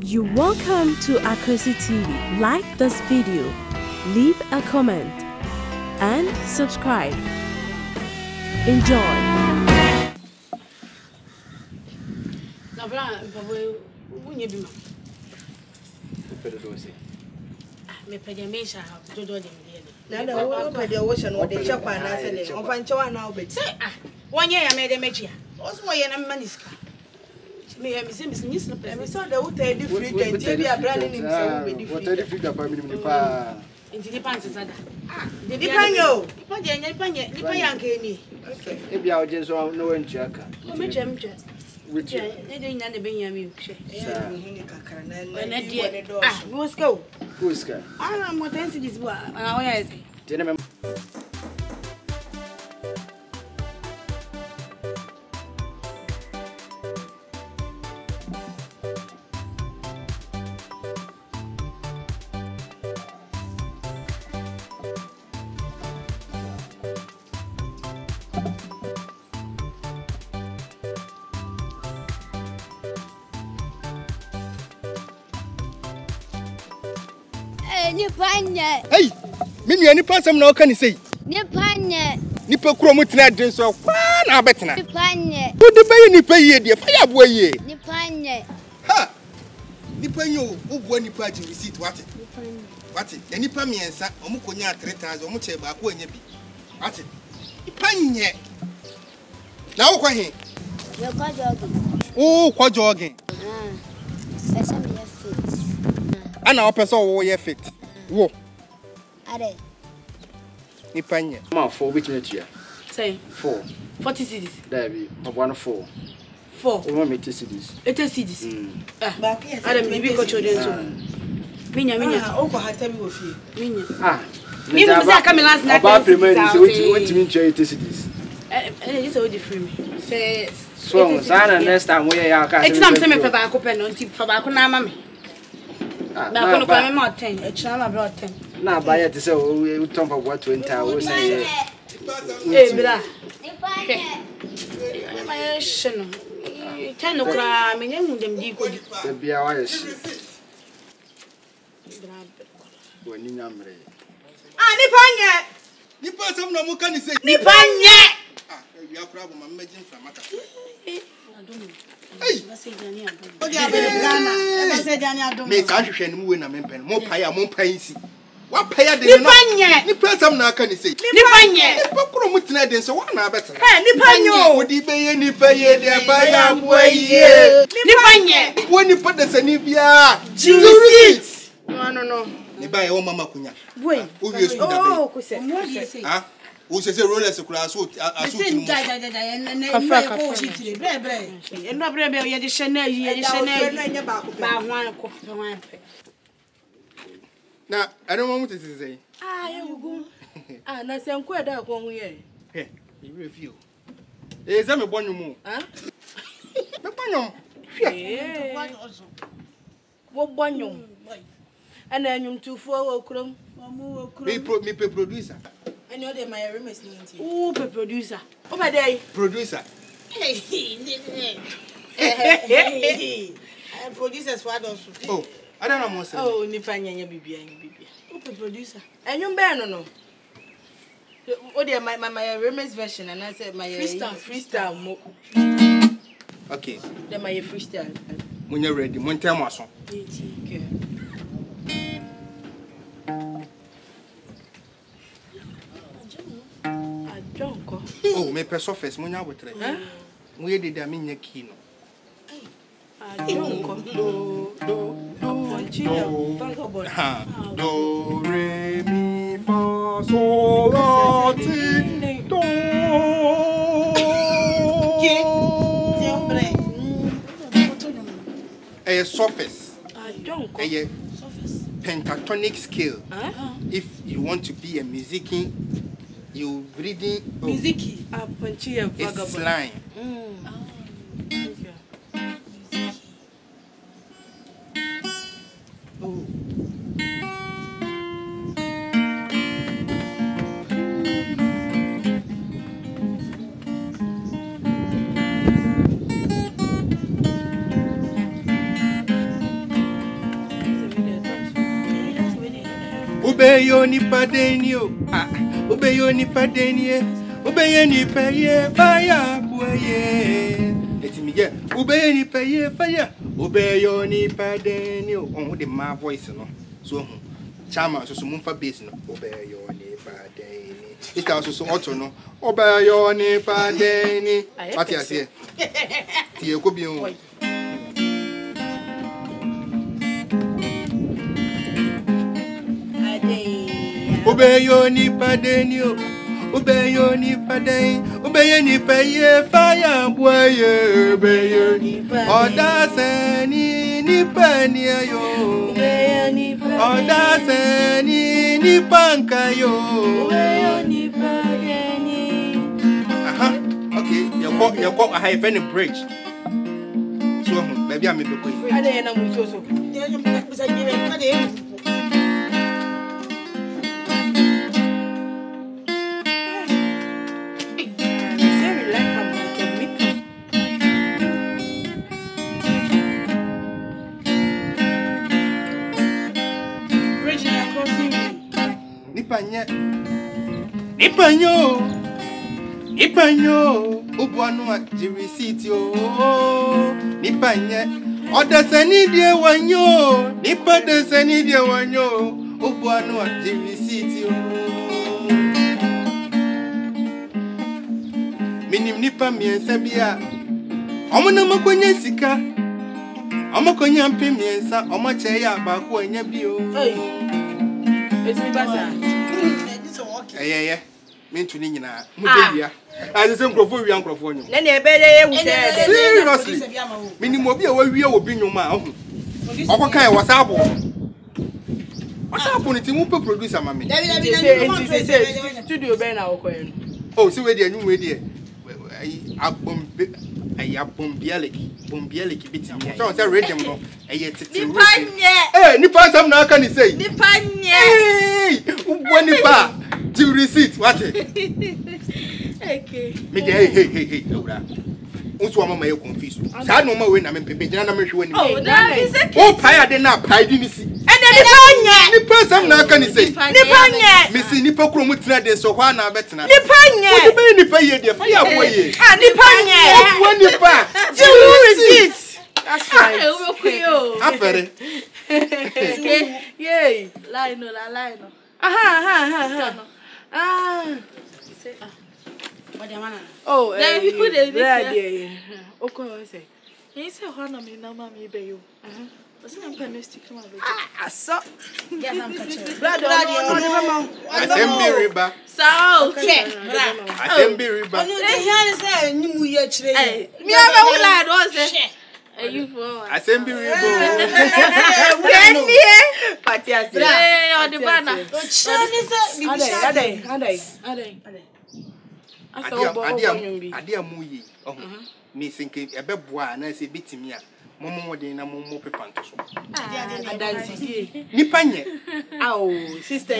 You're welcome to Akosi TV. Like this video, leave a comment, and subscribe. Enjoy. Me say me so the hotel the free twenty be a brand him say we be free. What free ka family me pa. Inti di pants sada. Di panyo. Di panyanka ni. Okay. E bia o je so no wan tuaka. O me twam twa. Which e dey nya de benya me hwe. Sa. Ni kakara na die. Ah, no ska. Who ska? Ah, mo tensi dis bo. Na wo ya ese. Tena me Hey, me ni pa sam na o kan sei. Nipa nye. Nipa kuro mu tena den so kwa na betena. Nipa nye. Wo de bayi nipa yie de fa ya bo yie. Nipa nye. Ha. Nipa nyo wo bo nipa agi receipt wate. Nipa nye. Wate, ya nipa miensa omu konya 3000 omu che ba ko anya bi. Wate. Nipa nye. Na wo kwa he? Yo kwa jogging. Oh, kwa jogging. Pesa me ya fit. Ana wo pesa wo ye fit. Wo. Ade. Nipa nye. Ma 4 which me tua. Say 4. 40 cedis. There be. One 4. 4. O me 80 cedis. 80 cedis. Ah. Ba ki ade me bi ko choden so. Minya. O ko hata bi wo fie. Minya. Ah. Ni mo say aka me last night. Ba payment so what me tua 80 cedis. This is the free me. Say so sana next time we ya ka. It's time say me fa ba ko pe no nti fa ba ko na ama me. Ba ko no kwa me mo 10. E chana ma bro 10. Na ba ya te say o ton fa 20 o say. Eh bra. Nipa nye. Ma sheno. Tano kra me nya hundem di ko di. Da bia wa yeshi. Wani nyamre. Ah nipa nye. Nipa sam na mo kan say. Nipa nye. Ah, wi akura bo ma mmagin fra maka. Hey. O di abele Ghana. E ba say jani adom. Me ka hwehwe no we na me pen. Mo pa ya mo pa yin si. Wa pa ya de no. Nipa nye. Nipa sam na kan say. Nipa nye. Nipa kuro mu tena den so wa na betena. Eh nipa nye. Wo di be ye nipa ye de ba ya bo ye. Nipa nye. Wo nipa de sani bia. Jesus. No. Ni ba ye wo mama kunya. Boy. Wo wi esu da be. Oh, ko se. Ah. Wo se Rolex kura aso timu. Ko shitire bre. Eno bre ye de Chanel ye de Chanel. Ba hwan ko hwan pe. Na, I don't want to say. Ah, you go. Ah, na se nko da ko hu ye. Hey, you review. Eh, za me bonyo mu. Ah? Me bonyo. Eh. Wo bonyo. Ana anyum tufo wo krom. Me producer. Ani o de my remes ni nti. Ooh, producer. O ba dey. Producer. Producers for adults. Oh, I don't know what. Oh, nipa nyanya bibia. Who producer? Anyum be no. O de my remes version and I said my freestyle mo. Okay. De my freestyle. When you're ready, mon time aso. Okay. Jonko. Oh, me peso first, mon ya wetre. Mo ye de me nya key no. Jonko. Do re mi fa sol la ti do. A surface. Jonko. A pentatonic scale. If you want to be a musician, you reading Musiki. It's slang. Oh. Ubeyo ni padenio. Ubeyo ni padenie. Ubeyo ni paye fire boye. Eti mi je. Ubeyo ni paye fire. Ubeyo ni padenio. On the my voice no. So chama so mumfa bass no. Ubeyo ni padeni. Ita also so auto no. Ubeyo ni padeni. What you say? Ti e ko bi o. Ubeyo ni padenio. Ubeyo ni padeni. Ubeyo ni paye fire boye. Ubeyo ni padeni. Odaseni ni pania yo. Ubeyo ni padeni. Odaseni ni panka yo. Ubeyo ni padeni. Aha. Okay. You go a high any bridge. So maybe I'm able to. I don't know so. Nipanyo, Ubuano, the receipt yo. Nipanye, Odasani dear one yo. Nipa the Sani dear one yo. Ubuano, the receipt yo. Minim Nipa me and Sabia. Omana Makonya Sika. Omakonya Pimiensa, Omachaya, Baku and Yabio. It's me, Basa. Yeah. Mean to Nina. Mubia. As the same Crawford, young Crawford. Then you better say Seriously. Minimobia, where we will be no mouth. What kind was up? What's happening to Mupa producer, mammy? Studio Ben. Oh, so where the new way. I bombielic bit. So I read them. Nipa, some now can you say? Hey, Nipa. To receipt, what? Okay. Hey, Laura. Also, I'm my confused. I know my way. I'm in Pepe. I'm when oh, I did not pie didn't see. And then the person now can you say? Nipanya. Missy Nipo Cromutra, so why not better? Nipanya. Nipa, the fire boy. Nipanya. One Nipa. To receipt. That's right. I'm very. Yay. Lino. Aha. Oh, you put it there. Okay, say. He said, "Hana me na mami be you." Wasn't I'm penny stick to my baby. So, yeah, I'm catching. Blood, Assembly riba. So, Assembly riba. Me have a lad, was it? You for Assembly riba. But yes, on the banner. Adia muyi. Oh, me thinking a beboa and I say beat me. Momo de na momo pepanto so. Nipanye. Oh, sister,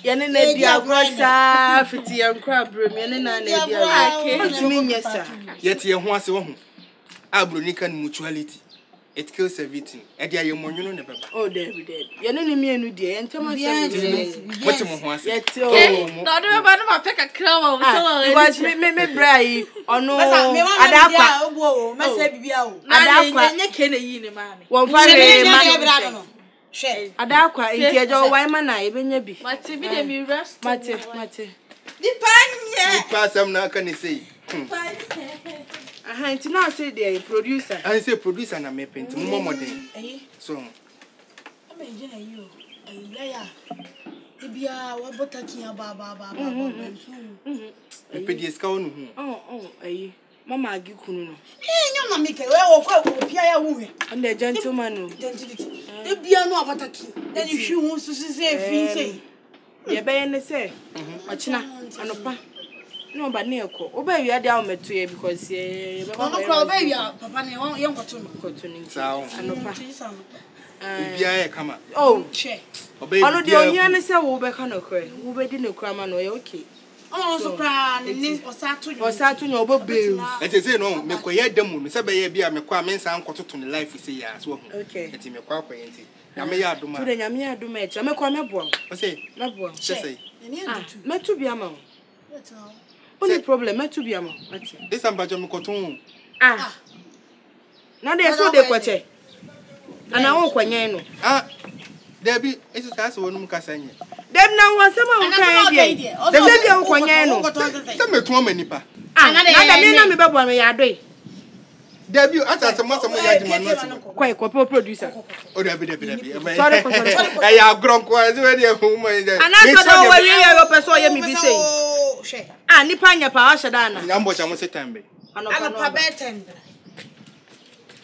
yene na dia grossa fiti yan crab room yene na dia. What you mean yes sir? Yet ye ho ase wo ho. Abronika mutuality. It kills everything. Edia ye monyo no baba. Oh, dead. Yene ni mienu die entama se. What you mo ase? Yet oh. No do baba no ma pick a crow so. Because me brai ono adakwa obo ma se bibia o. Adakwa nye kene yi ni ma me. Won fa re ma no. She. Adakwa enti ejo wai ma na ebenya bi. Mate bi de mi rest. Mate. Nipa sam na kan say. Aha, enti now say the producer. I say producer na me paint mo modern. So. Ame je na yi o. Leya. Ibia wa botaki ba. Epedi eska onu hu. Oh, ayi. Mama agi kunu no. Nyam na mike we wo kwa opia ya wu he. And the gentleman no. Gentility. Ibia no abataki. Then you hwi hu so say fi say. Ye be ye ne say. Ochina anopa. No, but near ko. Obey you down met to you because ye papa ne yon koto no. Sao. Anopa. Ibia e kama. Oh, che. Obey. Ono de ohia ne say wo be ka no kre. Wo be di ne kra ma no ye okay. Oh, so cry, Osato no obobe. Eti say no, me koye demu, me say be ye bia me kwa me nsa nkoto to ne life say ya so. Okay. Eti me kwa kwa enti. Na me ya adoma. To de nyame ya adoma e. Me kwa meboa. O say, meboa. Say. Metu bia ma. Only problem, metu bia ma. This ambajo me koton. Na de so de kwache. Ana won kwanyen no. Debi, esi sa so wonum kasanye. Dem na won se ma won kan die. De se bia won kwanyen no. Se metu amanipa. Na da me na me beboa me ya doi. Debi, ata se mo ya di manu. Kwai ko producer. O debi. Sorry. Eh ya gronko azi we de hu mo je. Ana so do we ye yo person ye mi bi sei. Nipa nya pa wa sheda na. Nyambo cha mo se tambe. Ano pa betem.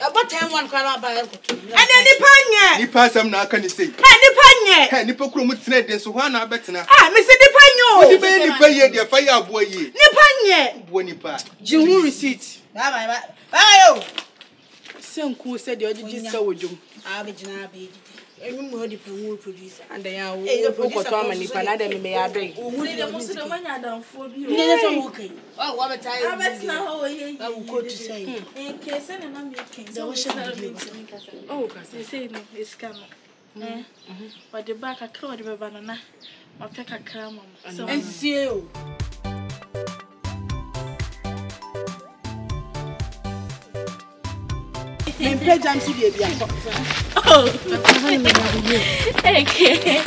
About 10-1 kwala ba e koto. Ene nipa nye. Nipa sam na aka ni sei. Nipa nye. Nipa kuro mu tena den so hwa na abetena. Me se nipa nyo. Odi be nipa ye de fa ya abo ye. Nipa nye. Bo nipa. Jihu receipt. Bye. Yo. Senku se de oji ska wojum. Be jina be. Enu mo di promo producer. And ya wo koto amanipa na de me ya doi. Se de mo se de manya danfo bi o. Ni se mo okay. Oh, wa betai. Abetna ho ye. I will go to say. Kese na me ken. The ocean oh, kasi say no, it's come. But the back a crowd be banana. Ma peka kama. So NCO. Me page am si bia bia. Oh. Okay.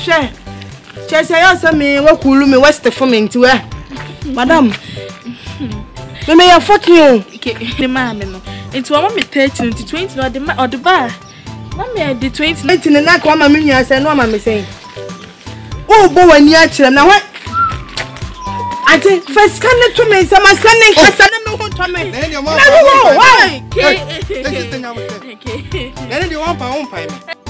Share. Chese ya se me wa kulu me west for me nti we. Madam. Me ya fuck you. Okay, the man no. Into one me 30 to 20 or the bar. Mama the 20 na kwa mama me nua say no mama me say. Oh bo wani a kire na what? Ati first scan to me say my scan kasa na me ho to me. Na why? Okay. Let's just think about it. Okay. Na dey one pa me.